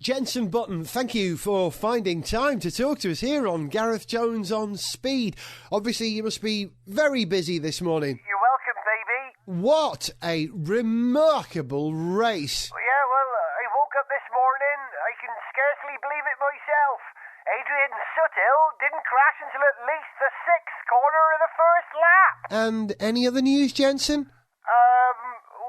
Jenson Button, thank you for finding time to talk to us here on Gareth Jones on Speed. Obviously, you must be very busy this morning. You're welcome, baby. What a remarkable race. Yeah, well, I woke up this morning. I can scarcely believe it myself. Adrian Suthill didn't crash until at least the 6th corner of the first lap. And any other news, Jenson?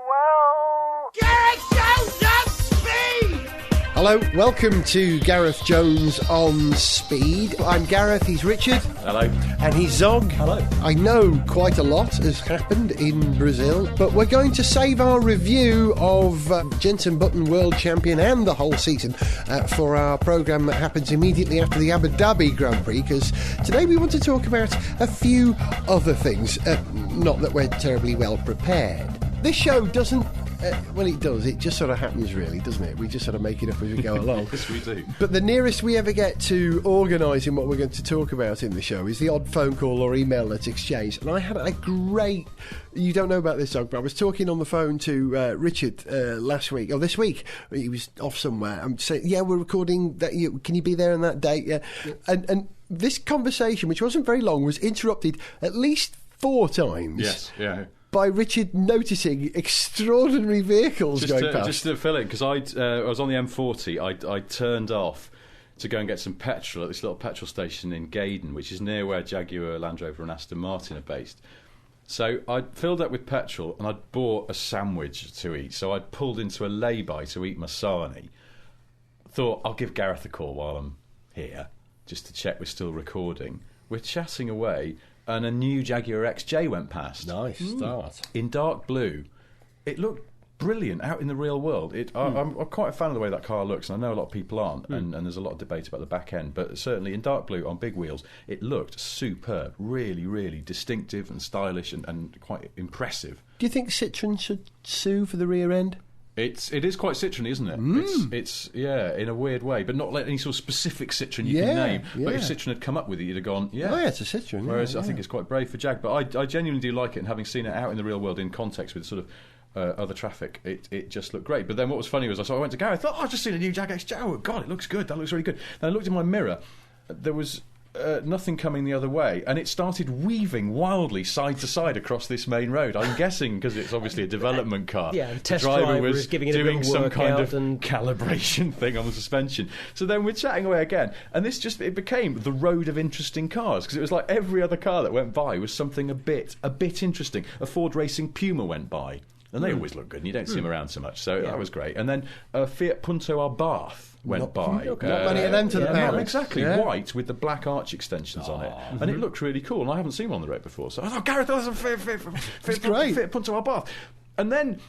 Well... Gareth Jones on Speed! Hello, welcome to Gareth Jones on Speed. I'm Gareth, he's Richard. Hello. And he's Zog. Hello. I know quite a lot has happened in Brazil, but we're going to save our review of Jenson Button World Champion and the whole season for our programme that happens immediately after the Abu Dhabi Grand Prix, because today we want to talk about a few other things, not that we're terribly well prepared. This show doesn't... well, it does. It just sort of happens, really, doesn't it? We just sort of make it up as we go along. Yes, we do. But the nearest we ever get to organising what we're going to talk about in the show is the odd phone call or email that's exchanged. And I had a great... You don't know about this, Doug, but I was talking on the phone to Richard last week, or this week. He was off somewhere. I'm saying, yeah, we're recording that. Can you be there on that date? Yeah. And this conversation, which wasn't very long, was interrupted at least 4 times. Yes, yeah. By Richard noticing extraordinary vehicles going past. Just to fill in, because I was on the M40, I turned off to go and get some petrol at this little petrol station in Gaydon, which is near where Jaguar, Land Rover and Aston Martin are based. So I filled up with petrol and I'd bought a sandwich to eat, so I'd pulled into a lay-by to eat my sarnie. Thought, I'll give Gareth a call while I'm here, just to check we're still recording. We're chatting away, and a new Jaguar XJ went past. Nice start. In dark blue. It looked brilliant out in the real world. I'm quite a fan of the way that car looks, and I know a lot of people aren't, and there's a lot of debate about the back end, but certainly in dark blue on big wheels, it looked superb. Really, really distinctive and stylish and quite impressive. Do you think Citroën should sue for the rear end? It is quite Citroën, isn't it? It's in a weird way, but not like any sort of specific Citroën you can name. Yeah. But if Citroën had come up with it, you'd have gone, yeah. Oh, yeah, it's a Citroën. Whereas I think it's quite brave for Jag. But I genuinely do like it, and having seen it out in the real world in context with sort of other traffic, it just looked great. But then what was funny was I went to Gareth, thought, I've just seen a new Jag XJ. Oh, God, it looks good. That looks really good. Then I looked in my mirror. There was... nothing coming the other way, and it started weaving wildly side to side across this main road. I'm guessing because it's obviously a development car. Yeah, the test driver was giving it doing a bit of some kind of and calibration thing on the suspension. So then we're chatting away again, and it became the road of interesting cars, because it was like every other car that went by was something a bit interesting. A Ford Racing Puma went by, and they always look good, and you don't see them around so much. So that was great. And then a Fiat Punto Abarth went by. Not many of them to the pound. Exactly, white with the black arch extensions on it. And it looked really cool, and I haven't seen one on the road before. So I thought, Gareth, that's a Fiat Punto Abarth. And then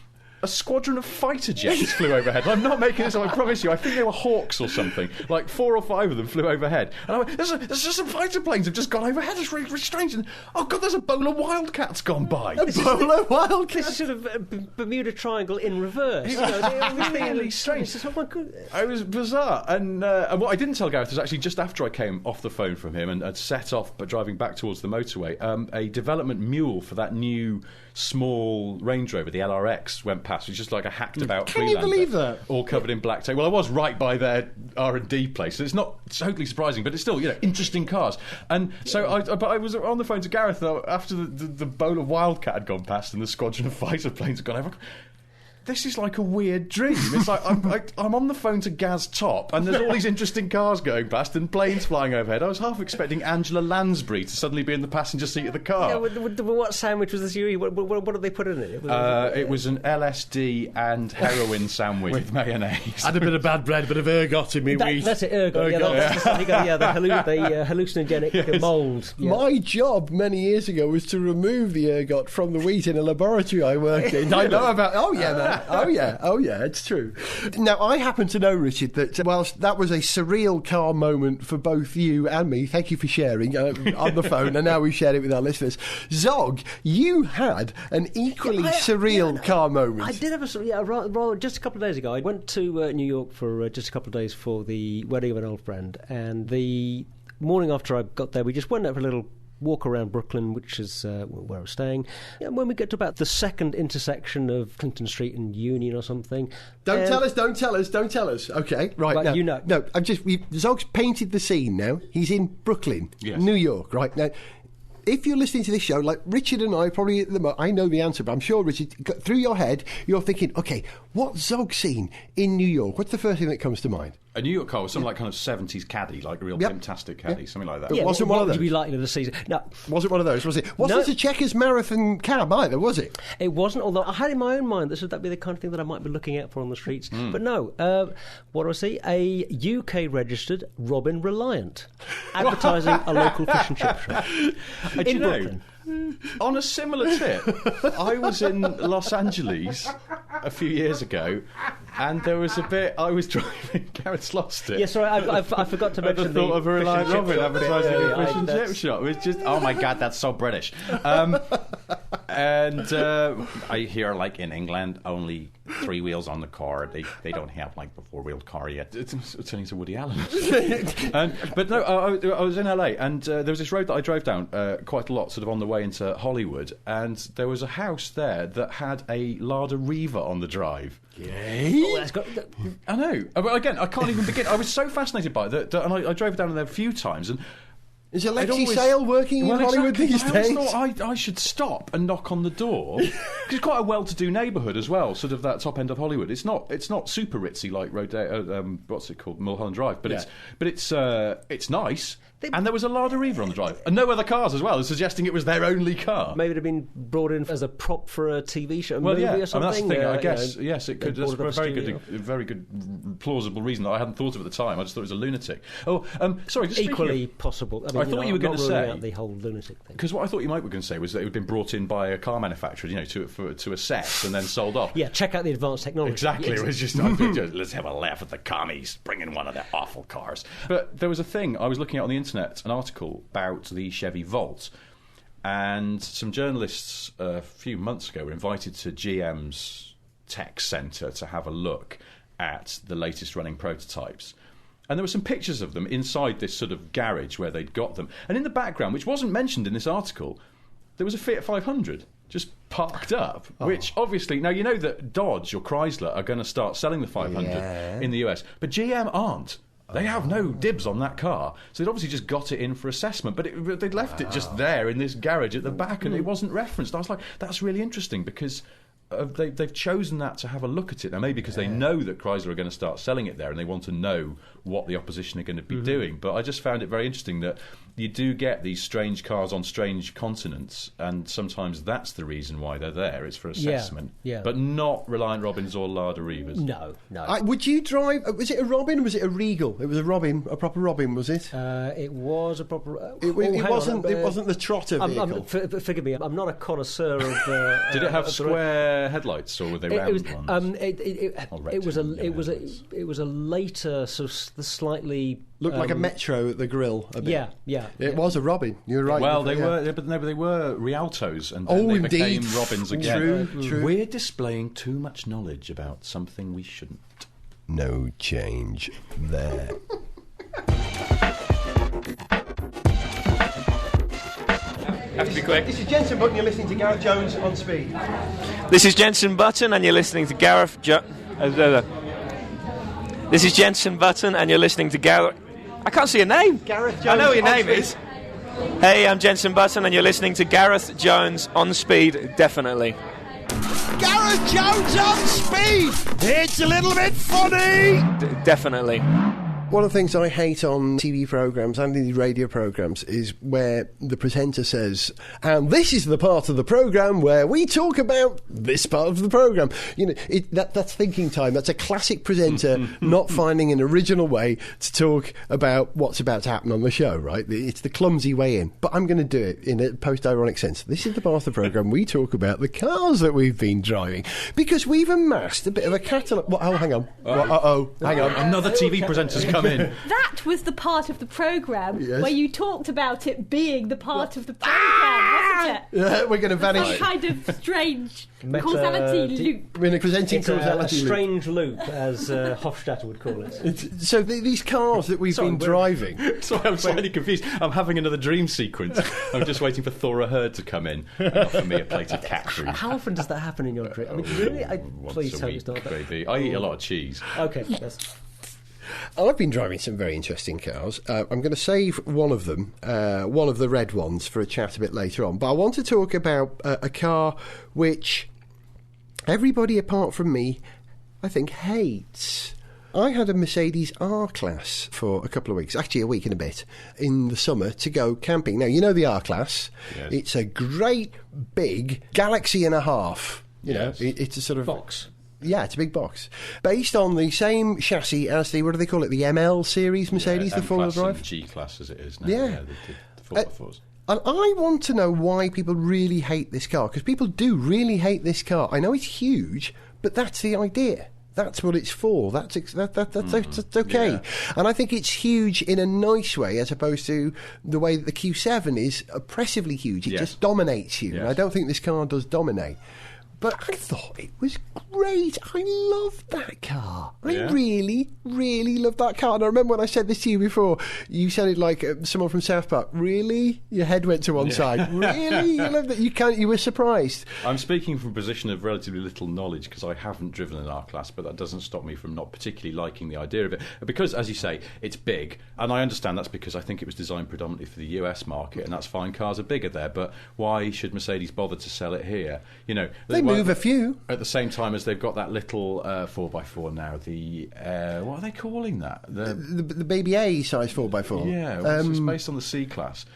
a squadron of fighter jets flew overhead. I'm not making this up, I promise you. I think they were Hawks or something. Like 4 or 5 of them flew overhead. And I went, there's just some fighter planes have just gone overhead. It's really, really strange. And, oh, God, there's a bowl of Wildcats gone by. A bowl of Wildcats? This is sort of Bermuda Triangle in reverse. It was really strange. It was bizarre. And what I didn't tell Gareth was actually just after I came off the phone from him and had set off but driving back towards the motorway, a development mule for that new small Range Rover, the LRX, went past. It was just like a hacked about Freelander. Can you believe that? All covered in black tape. Well, I was right by their R&D place, so it's not totally surprising, but it's still, interesting cars. And so I was on the phone to Gareth after the bowl of Wildcat had gone past and the squadron of fighter planes had gone over. This is like a weird dream. It's like I'm on the phone to Gaz Top, and there's all these interesting cars going past and planes flying overhead. I was half expecting Angela Lansbury to suddenly be in the passenger seat of the car. Yeah, what sandwich was this? What did they put in it? It was an LSD and heroin sandwich with mayonnaise. Had a bit of bad bread, a bit of ergot in me wheat. That's it, ergot. The hallucinogenic mould. Yeah. My job many years ago was to remove the ergot from the wheat in a laboratory I worked in. I know about... Oh, yeah, man. Oh yeah, it's true. Now, I happen to know, Richard, that whilst that was a surreal car moment for both you and me, thank you for sharing on the phone, and now we've shared it with our listeners. Zog, you had an equally surreal car moment. I did have just a couple of days ago. I went to New York for just a couple of days for the wedding of an old friend, and the morning after I got there, we just went out for a little walk around Brooklyn, which is where I was staying. And when we get to about the second intersection of Clinton Street and Union or something... Don't tell us. Okay, right. Well, now, you know. No, Zog's painted the scene now. He's in Brooklyn, New York, right? Now, if you're listening to this show, like Richard and I, probably I know the answer, but I'm sure, Richard, through your head, you're thinking, okay, what's Zog seen in New York? What's the first thing that comes to mind? A New York car was something like kind of 70s caddy, like a real pimptastic caddy, something like that. It wasn't one of those. Would you be likely to see? No. Wasn't one of those, was it? Wasn't it a Checkers Marathon cab either, was it? It wasn't, although I had in my own mind that that'd be the kind of thing that I might be looking out for on the streets. But no, what do I see? A UK-registered Robin Reliant advertising a local fish and chip shop in Brooklyn. On a similar tip, I was in Los Angeles a few years ago, and there was a bit I was driving. Gareth's lost it. Yeah, sorry, I forgot to mention the thought of a Reliant Robin advertising a fish and chip shop. It was just, oh my god, that's so British. And I hear, like, in England, only 3 wheels on the car. They don't have, like, the 4-wheeled car yet. It's turning to Woody Allen. But no, I was in LA, and there was this road that I drove down quite a lot, sort of on the way into Hollywood, and there was a house there that had a Lada Riva on the drive. Oh, I know. But again, I can't even begin. I was so fascinated by it, and I drove down there a few times, and is Alexi Sale working in Hollywood these days? I always thought I should stop and knock on the door, because it's quite a well-to-do neighbourhood as well, sort of that top end of Hollywood. It's not super ritzy like what's it called, Mulholland Drive, but it's nice. And there was a Lada Riva on the drive, and no other cars as well, suggesting it was their only car. Maybe it had been brought in as a prop for a TV show, movie or something. I mean, that's the thing. I guess yes, it could. That's for a very good, plausible reason that I hadn't thought of at the time. I just thought it was a lunatic. Oh, sorry. Just equally possible. I mean, I thought you were going to say out the whole lunatic thing, because what I thought you might be going to say was that it had been brought in by a car manufacturer, to assess and then sold off. Yeah, check out the advanced technology. Exactly. It was just let's have a laugh at the commies bringing one of their awful cars. But there was a thing I was looking at on the internet, an article about the Chevy Volt, and some journalists a few months ago were invited to GM's tech centre to have a look at the latest running prototypes. And there were some pictures of them inside this sort of garage where they'd got them. And in the background, which wasn't mentioned in this article, there was a Fiat 500 just parked up, which obviously... Now, you know that Dodge or Chrysler are going to start selling the 500 in the US, but GM aren't. They have no dibs on that car, so they'd obviously just got it in for assessment, but they'd left it just there in this garage at the back, and it wasn't referenced. I was like, that's really interesting, because they've chosen that to have a look at it. Now, maybe because they know that Chrysler are going to start selling it there, and they want to know what the opposition are going to be doing. But I just found it very interesting that you do get these strange cars on strange continents, and sometimes that's the reason why they're there. It's for assessment. Yeah. But not Reliant Robins or Lada Rivas. No. Would you drive... Was it a Robin or was it a Regal? It was a Robin, a proper Robin, was it? It was a proper... It wasn't the trotter vehicle. Forgive me, I'm not a connoisseur of... Did it have square headlights, or were they round ones? It was a later, sort of the slightly... Looked like a Metro at the grill a bit. Yeah. It was a Robin. You're right. Well, they were Rialtos, and then they became Robins again. True. We're displaying too much knowledge about something we shouldn't. No change there. Have to be quick. This is Jenson Button, you're listening to Gareth Jones on Speed. This is Jenson Button, and you're listening to Gareth This is Jenson Button, and you're listening to Gareth... I can't see your name. Gareth Jones. I know what your name Speed. is. Hey, I'm Jenson Button, and you're listening to Gareth Jones on Speed, definitely. Gareth Jones on Speed! It's a little bit funny! Definitely. One of the things I hate on TV programmes and in radio programmes is where the presenter says, and this is the part of the programme where we talk about this part of the programme. You know, that's thinking time. That's a classic presenter not finding an original way to talk about what's about to happen on the show, right? It's the clumsy way in. But I'm going to do it in a post-ironic sense. This is the part of the programme we talk about the cars that we've been driving, because we've amassed a bit of a catalogue. Oh, hang on. Hang on. Another TV presenter's come in. That was the part of the programme Yes. where you talked about it being the part of the programme, wasn't it? We're going to vanish. Some kind of strange Meta- causality loop. We're presenting It's a causality loop. strange loop, as Hofstadter would call it. So these cars that we've been driving... Sorry, I'm slightly confused. I'm having another dream sequence. I'm just waiting for Thora Hurd to come in and offer me a plate of cat food. How often does that happen in your dream? I mean, really? Once Please a tell me week, it's not that. baby. I eat a lot of cheese. Okay, that's... I've been driving some very interesting cars. I'm going to save one of them, one of the red ones, for a chat a bit later on. But I want to talk about a car which everybody apart from me, I think, hates. I had a Mercedes R-Class for a couple of weeks, actually a week and a bit, in the summer to go camping. Now, you know the R-Class. Yes. It's a great big galaxy and a half. You Yes. know, it's a sort of... Box. Yeah, it's a big box. Based on the same chassis as the, what do they call it, the ML series Mercedes, the four-wheel M-Class drive? and G-Class as it is now. Yeah. The 4x4s. And I want to know why people really hate this car, because people do really hate this car. I know it's huge, but that's the idea. That's what it's for. That's okay. Yeah. And I think it's huge in a nice way, as opposed to the way that the Q7 is oppressively huge. It Yes. just dominates you. Yes. And I don't think this car does dominate. But I thought it was great. I loved that car. I Yeah. really, really loved that car. And I remember when I said this to you before, you sounded like someone from South Park. Really? Your head went to one side. Really? You loved it? You were surprised. I'm speaking from a position of relatively little knowledge because I haven't driven an R-Class, but that doesn't stop me from not particularly liking the idea of it. Because, as you say, it's big, and I understand that's because I think it was designed predominantly for the US market, and that's fine, cars are bigger there, but why should Mercedes bother to sell it here? You know, They move a few. at the same time as they've got that little 4x4 now, the what are they calling that? The Baby A size 4x4. Yeah, well, it's based on the C-Class.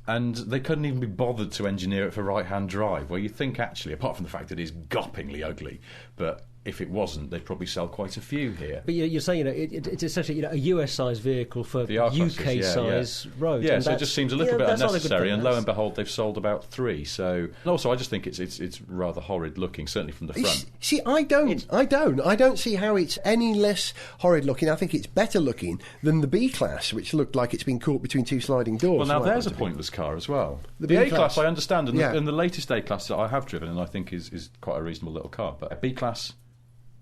And they couldn't even be bothered to engineer it for right-hand drive, where you think, actually, apart from the fact that it is goppingly ugly, but if it wasn't, they'd probably sell quite a few here. But you're saying, it's essentially a US-sized vehicle for The R-Classes, UK-size roads. Yeah, and so it just seems a little bit that's not a good unnecessary, thing. and lo and behold, they've sold about 3. So, and also, I just think it's rather horrid looking, certainly from the front. See, I don't see how it's any less horrid looking. I think it's better looking than the B-Class, which looked like it's been caught between two sliding doors. Well, now from my there's a point of view. pointless car as well. The The B-Class. A-Class, I understand, and, Yeah. and the latest A-Class that I have driven, and I think is quite a reasonable little car. But a B-Class,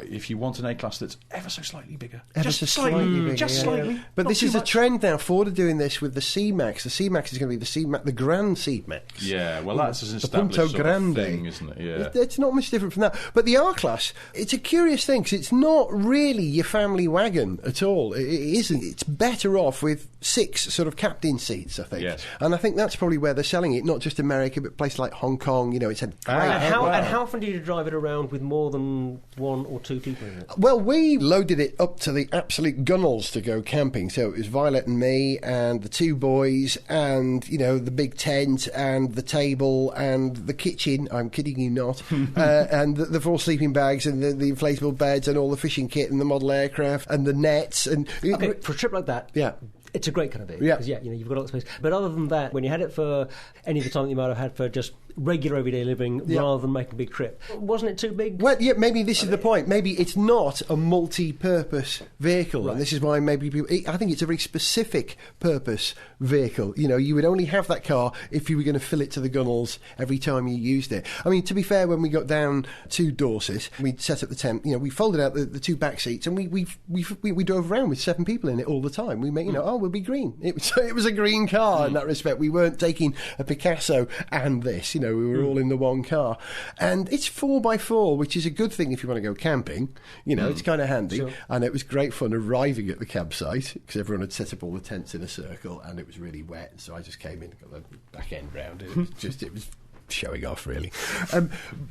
if you want an A-Class that's ever so slightly bigger, Just slightly bigger, just yeah. slightly. But not this too is a much. trend now. Ford are doing this with the C-Max. The C-Max is going to be the C-Max, the Grand C-Max. Yeah, well, that's an The established Punto sort Grande. of thing, isn't it? Yeah. It's not much different from that. But the R-Class, it's a curious thing because it's not really your family wagon at all. It isn't. It's better off with 6 sort of captain seats, I think. Yes. And I think that's probably where they're selling it, not just America, but places like Hong Kong. You know, it's a great... And how often do you drive it around with more than 1 or 2 people in it? Well, we loaded it up to the absolute gunnels to go camping. So it was Violet and me and the 2 boys and, you know, the big tent and the table and the kitchen. I'm kidding you not. And the 4 sleeping bags and the inflatable beds and all the fishing kit and the model aircraft and the nets. And Okay, for a trip like that, yeah. it's a great kind of vehicle. Yeah. Because, you've got a lot of space. But other than that, when you had it for any of the time that you might have had for just regular everyday living rather than making a big trip, wasn't it too big? Well, yeah, maybe this is the point. Maybe it's not a multi-purpose vehicle, and this is why maybe people... I think it's a very specific purpose vehicle. You know, you would only have that car if you were going to fill it to the gunnels every time you used it. I mean, to be fair, when we got down to Dorset, we set up the tent. You know, we folded out the 2 back seats, and we drove around with 7 people in it all the time. We made, you know, we'll be green. It was a green car in that respect. We weren't taking a Picasso and this. You know, we were all in the one car, and it's 4x4, which is a good thing if you want to go camping. You know, it's kind of handy. Sure. And it was great fun arriving at the campsite because everyone had set up all the tents in a circle, and it was really wet. So I just came in, got the back end round. It was showing off really,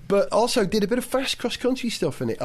but also did a bit of fast cross country stuff in it.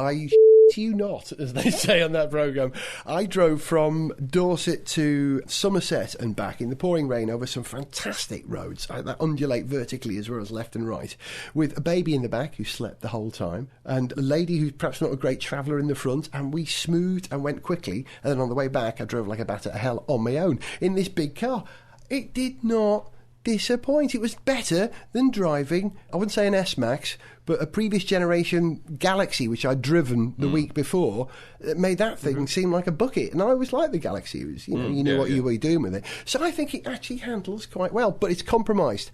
You not, as they say on that programme. I drove from Dorset to Somerset and back in the pouring rain over some fantastic roads that undulate vertically as well as left and right, with a baby in the back who slept the whole time, and a lady who's perhaps not a great traveller in the front, and we smoothed and went quickly, and then on the way back I drove like a bat out of hell on my own in this big car. It did not disappoint. It was better than driving, I wouldn't say an S-Max, but a previous generation Galaxy, which I'd driven the week before. It made that thing seem like a bucket. And I always liked the Galaxy. It was, you knew what you were doing with it. So I think it actually handles quite well, but it's compromised.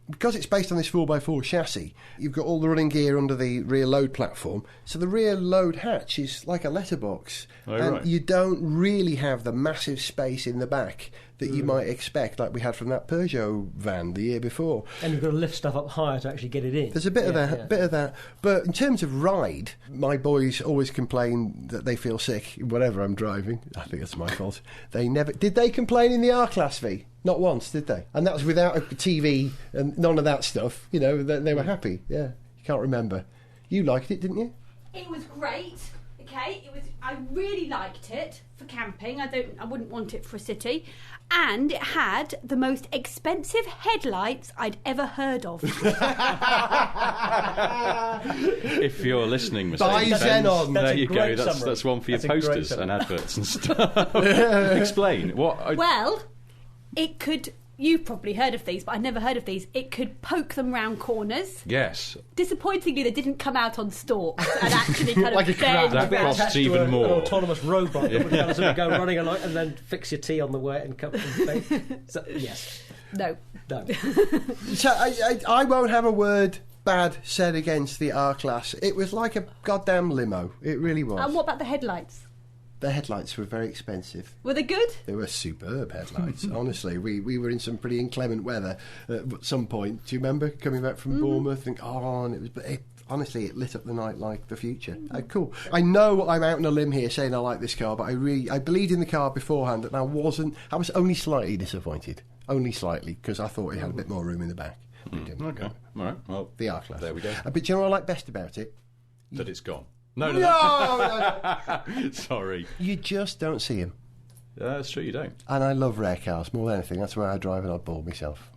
Because it's based on this 4x4 chassis, you've got all the running gear under the rear load platform, so the rear load hatch is like a letterbox. You don't really have the massive space in the back that you might expect, like we had from that Peugeot van the year before. And you've got to lift stuff up higher to actually get it in. There's a bit of that. But in terms of ride, my boys always complain that they feel sick whatever I'm driving. I think that's my fault. They never... Did they complain in the R-Class V? Not once, did they? And that was without a TV and none of that stuff. You know, they were happy. Yeah, you can't remember. You liked it, didn't you? It was great. Okay, I really liked it for camping. I wouldn't want it for a city. And it had the most expensive headlights I'd ever heard of. If you're listening, Buy Mercedes-Benz, Xenon. there you go. Summary. That's one for your That's a great posters summary. and adverts and stuff. Explain. Well, it could... You've probably heard of these, but I'd never heard of these. It could poke them round corners. Yes. Disappointingly, they didn't come out on stalks and actually kind Like a of crab. bend That round. costs Attached to even more. An autonomous robot that would kind of sort of go running along and then fix your tea on the way and come and so, yes. No. So I won't have a word bad said against the R-Class. It was like a goddamn limo. It really was. And what about the headlights? The headlights were very expensive. Were they good? They were superb headlights, honestly. We were in some pretty inclement weather at some point. Do you remember coming back from Bournemouth and honestly, it lit up the night like the future. Cool. I know I'm out on a limb here saying I like this car, but I believed in the car beforehand, and I was only slightly disappointed. Only slightly, because I thought it had a bit more room in the back. Okay. All right. Well, The R-Class. there we go. But do you know what I like best about it? That it's gone. No. Sorry. You just don't see them. That's true, you don't. And I love rare cars more than anything. That's where I drive and I bore myself.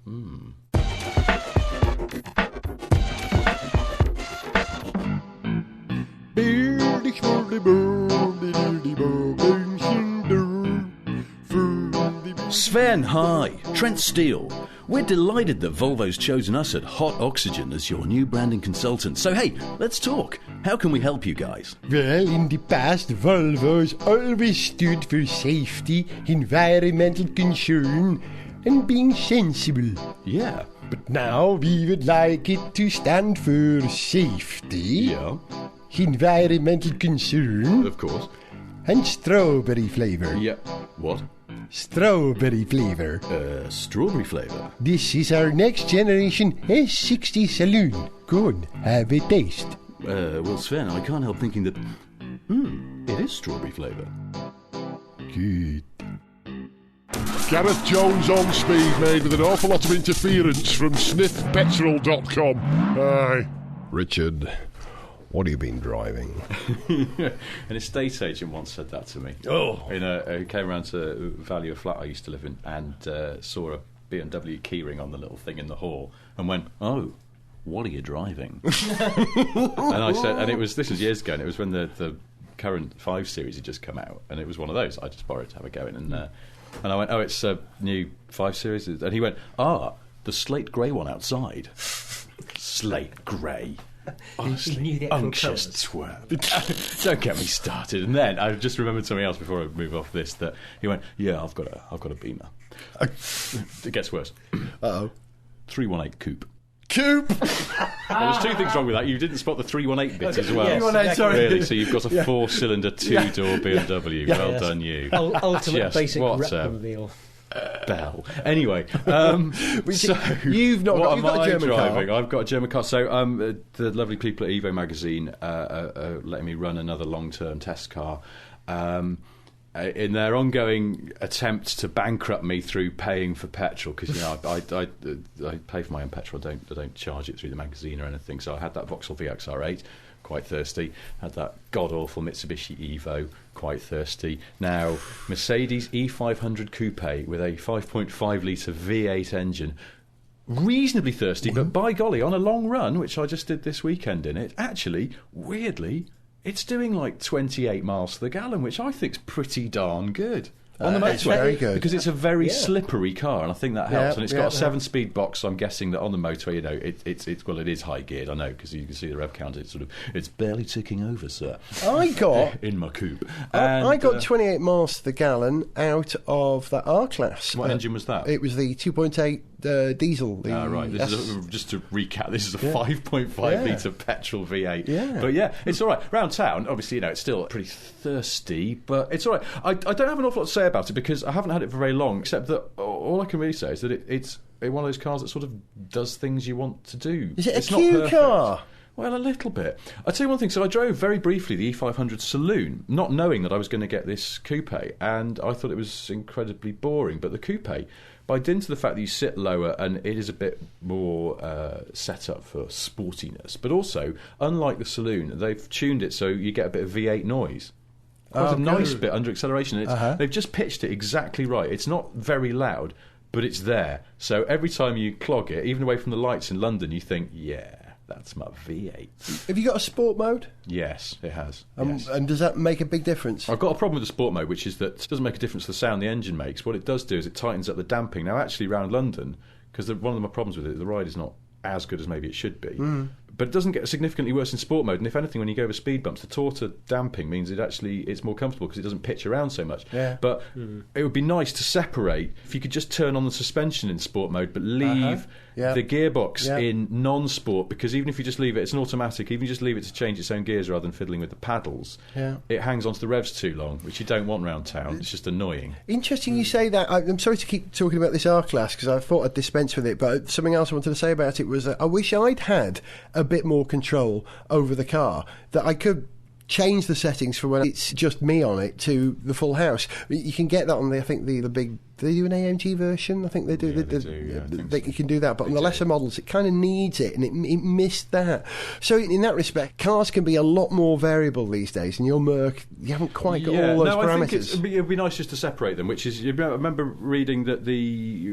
Sven, hi. Trent Steele. We're delighted that Volvo's chosen us at Hot Oxygen as your new branding consultant. So, hey, let's talk. How can we help you guys? Well, in the past, Volvo's always stood for safety, environmental concern, and being sensible. Yeah. But now we would like it to stand for safety, Yeah. environmental concern, Of course. and strawberry flavour. Yeah. What? Strawberry flavour. Strawberry flavour. This is our next generation S60 saloon. Go on, have a taste. Well, Sven, I can't help thinking that... it is strawberry flavour. Good. Gareth Jones on speed, made with an awful lot of interference from sniffpetrol.com. Aye. Richard, what have you been driving? An estate agent once said that to me. He came around to value a flat I used to live in and saw a BMW keyring on the little thing in the hall and went, "Oh, what are you driving?" And I said, this was years ago, and it was when the current 5 Series had just come out, and it was one of those I just borrowed to have a go in, and I went, "Oh, it's a new 5 Series," and he went, "The slate grey one outside." Slate grey. Honestly, He knew the actual unctuous colours. twat. Don't get me started. And then I just remembered something else before I move off this. That he went, "Yeah, I've got a Beamer." It gets worse. 318 coupe. Coupe! There's 2 things wrong with that. You didn't spot the 318 bit as well. 318, sorry. Really? So you've got a 4-cylinder 2-door BMW. Well done, you. Ultimate Yes, basic what repmobile. Bell. Anyway, so You've not what got, you've am got a I German driving? car. I've got a German car. So the lovely people at Evo Magazine are letting me run another long-term test car. In their ongoing attempt to bankrupt me through paying for petrol, because I pay for my own petrol. I don't charge it through the magazine or anything. So I had that Vauxhall VXR8, quite thirsty. Had that god awful Mitsubishi Evo, quite thirsty. Now Mercedes E500 Coupe with a 5.5 litre V8 engine. Reasonably thirsty, but by golly, on a long run, which I just did this weekend in it, actually, weirdly, it's doing like 28 miles to the gallon, which I think's pretty darn good. On the It's motorway, very good. because it's a very slippery car, and I think that helps. And it's got a 7-speed box, so I'm guessing that on the motorway, you know, it is high geared. I know, because you can see the rev counter. It's barely ticking over, sir. I got in my coupe. I got 28 miles to the gallon out of that R-Class. What engine was that? It was the 2.8 diesel. Right. Just to recap, this is a 5.5 litre petrol V8. Yeah. But yeah, it's all right. Round town, obviously, you know, it's still pretty thirsty, but it's all right. I don't have an awful lot to say about it because I haven't had it for very long, except that all I can really say is that it's one of those cars that sort of does things you want to do. Is it it's a Q not car? Well, a little bit. I'll tell you one thing. So I drove very briefly the E500 Saloon, not knowing that I was going to get this coupe, and I thought it was incredibly boring. But the coupe, by dint of the fact that you sit lower and it is a bit more set up for sportiness, but also, unlike the Saloon, they've tuned it so you get a bit of V8 noise. Quite a nice bit under acceleration. They've just pitched it exactly right. It's not very loud, but it's there. So every time you clog it, even away from the lights in London, you think, yeah, that's my V8. Have you got a sport mode? Yes, it has. Yes. And does that make a big difference? I've got a problem with the sport mode, which is that it doesn't make a difference to the sound the engine makes. What it does do is it tightens up the damping. Now, actually, around London, because one of my problems with it, the ride is not as good as maybe it should be. But it doesn't get significantly worse in sport mode. And if anything, when you go over speed bumps, the tauter damping means it's more comfortable because it doesn't pitch around so much. Yeah. But it would be nice to separate. If you could just turn on the suspension in sport mode, but leave the gearbox in non-sport, because even if you just leave it, it's an automatic. Even if you just leave it to change its own gears rather than fiddling with the paddles, it hangs onto the revs too long, which you don't want around town. It's just annoying. Interesting you say that. I'm sorry to keep talking about this R-Class because I thought I'd dispense with it, but something else I wanted to say about it was I wish I'd had a bit more control over the car, that I could change the settings for when it's just me on it to the full house. You can get that on I think the big, do they do an AMG version? I think they do. You can do that, but on the lesser models it kind of needs it, and it missed that. So in that respect, cars can be a lot more variable these days, and your Merc, you haven't quite got all those parameters. I think it'd be nice just to separate them, which is, I remember reading that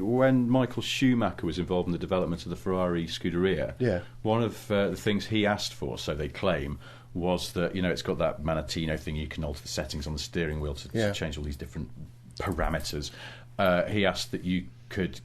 when Michael Schumacher was involved in the development of the Ferrari Scuderia, one of the things he asked for, so they claim, was that, you know, it's got that Manatino thing, you can alter the settings on the steering wheel to change all these different parameters. He asked that you could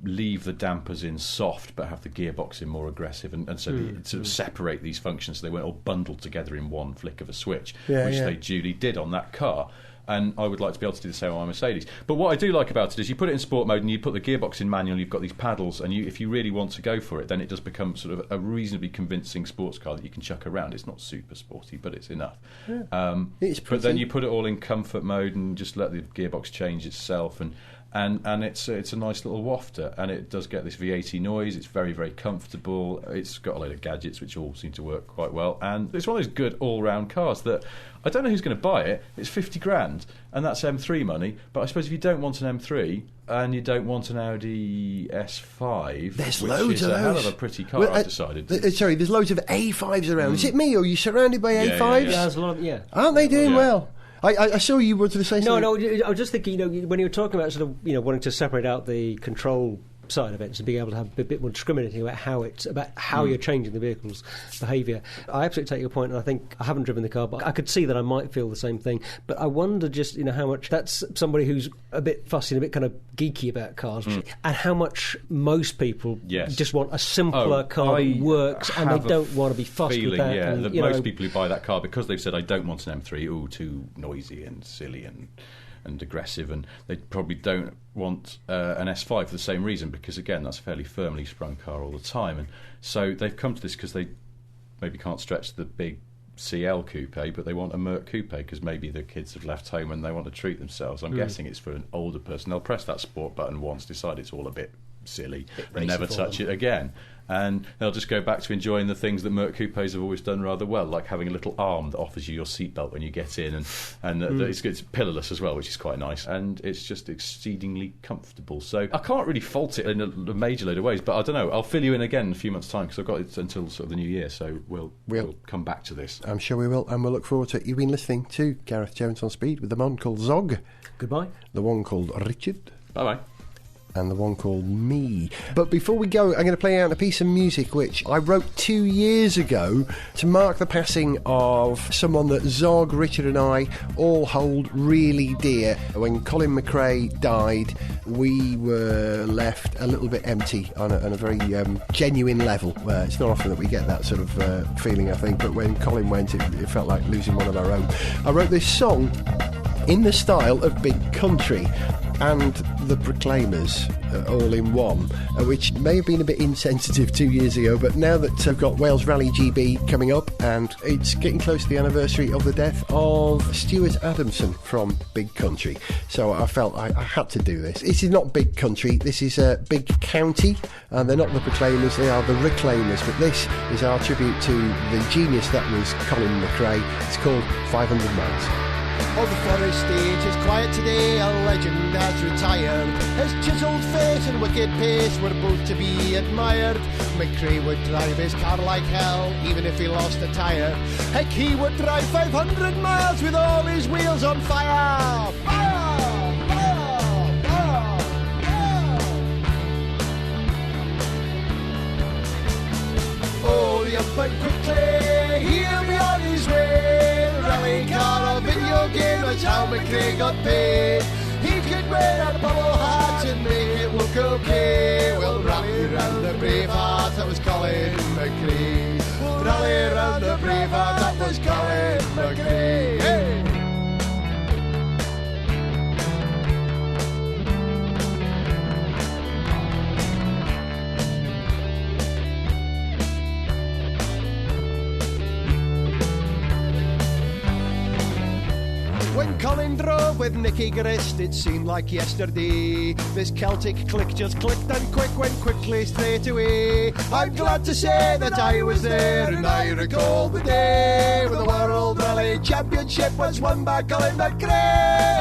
leave the dampers in soft but have the gearbox in more aggressive, and so sort of separate these functions so they weren't all bundled together in one flick of a switch, which they duly did on that car. And I would like to be able to do the same on my Mercedes. But what I do like about it is you put it in sport mode and you put the gearbox in manual, you've got these paddles, and if you really want to go for it, then it does become sort of a reasonably convincing sports car that you can chuck around. It's not super sporty, but it's enough. It's pretty. But then you put it all in comfort mode and just let the gearbox change itself, and it's a nice little wafter, and it does get this V80 noise. It's very, very comfortable. It's got a load of gadgets which all seem to work quite well, and it's one of those good all-round cars that I don't know who's going to buy it. It's 50 grand, and that's M3 money. But I suppose if you don't want an M3 and you don't want an Audi S5, there's which loads is of a those. hell of a pretty car, I've decided. Sorry, there's loads of A5s around. Is it me, or are you surrounded by A5s? Yeah, there's a lot of, Aren't they doing well? I saw you wanted to say something. No, I was just thinking, you know, when you were talking about sort of, you know, wanting to separate out the control side of it, and being able to have a bit more discriminating about how you're changing the vehicle's behaviour. I absolutely take your point, and I think I haven't driven the car, but I could see that I might feel the same thing. But I wonder just, you know, how much that's somebody who's a bit fussy and a bit kind of geeky about cars, and how much most people just want a simpler car that works, and they don't want to be fussed with that. Yeah, and, most people who buy that car, because they've said, I don't want an M3, too noisy and silly and aggressive, and they probably don't want an S5 for the same reason, because again that's a fairly firmly sprung car all the time, and so they've come to this because they maybe can't stretch the big CL coupe, but they want a Merc coupe because maybe the kids have left home and they want to treat themselves. I'm guessing it's for an older person. They'll press that sport button once, decide it's all a bit silly, and never touch it again, and they'll just go back to enjoying the things that Merc coupes have always done rather well, like having a little arm that offers you your seatbelt when you get in, and it's pillarless as well, which is quite nice, and it's just exceedingly comfortable. So I can't really fault it in a major load of ways, but I don't know, I'll fill you in again in a few months' time, because I've got it until sort of the new year, so we'll come back to this. I'm sure we will, and we'll look forward to it. You've been listening to Gareth Jones on Speed with the man called Zog. Goodbye. The one called Richard. Bye-bye. and the one called Me. But before we go, I'm going to play out a piece of music which I wrote 2 years ago to mark the passing of someone that Zog, Richard and I all hold really dear. When Colin McRae died, we were left a little bit empty on a very genuine level. It's not often that we get that sort of feeling, I think, but when Colin went, it felt like losing one of our own. I wrote this song in the style of Big Country and the Proclaimers all in one, which may have been a bit insensitive 2 years ago, but now that I've got Wales Rally GB coming up and it's getting close to the anniversary of the death of Stuart Adamson from Big Country, so I felt I had to do this. This is not Big Country, this is Big County, and they're not the Proclaimers, they are the Reclaimers, but this is our tribute to the genius that was Colin McRae. It's called 500 Miles. On the forest stage is quiet today, a legend has retired. His chiselled face and wicked pace were both to be admired. McRae would drive his car like hell, even if he lost a tyre. Heck, he would drive 500 miles with all his wheels on fire. Fire! Fire! Fire! Fire! Oh, the up and quickly, he'll be on his way. Rally car, a video game, that's how McRae got paid. He could wear a bubble hat and make it look okay. Well, rally round the Braveheart, that was Colin McRae. Rally round the Braveheart, that was Colin McRae. Hey! When Colin drove with Nicky Grist, it seemed like yesterday. This Celtic click just clicked and quick went quickly straight away. I'm glad to say that I was there and I recall the day when the World Rally Championship was won by Colin McRae.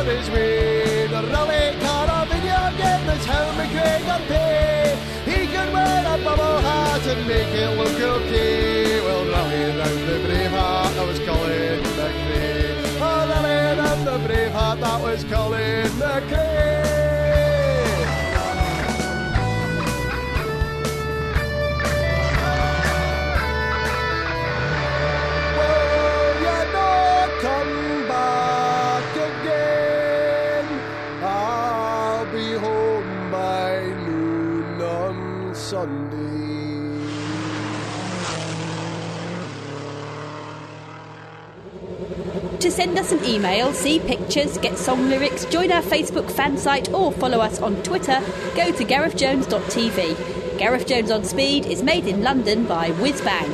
His way. The rally car, a video game, that's how McRae got paid. He could wear a bubble hat and make it look okay. Well, rally round the Braveheart, that was Colin McRae. Oh, rally round the Braveheart, that was Colin McRae. Well, you know, come back again. I'll be home by noon on Sunday. To send us an email, see pictures, get song lyrics, join our Facebook fan site or follow us on Twitter, go to garethjones.tv. Gareth Jones on Speed is made in London by Whiz Bang.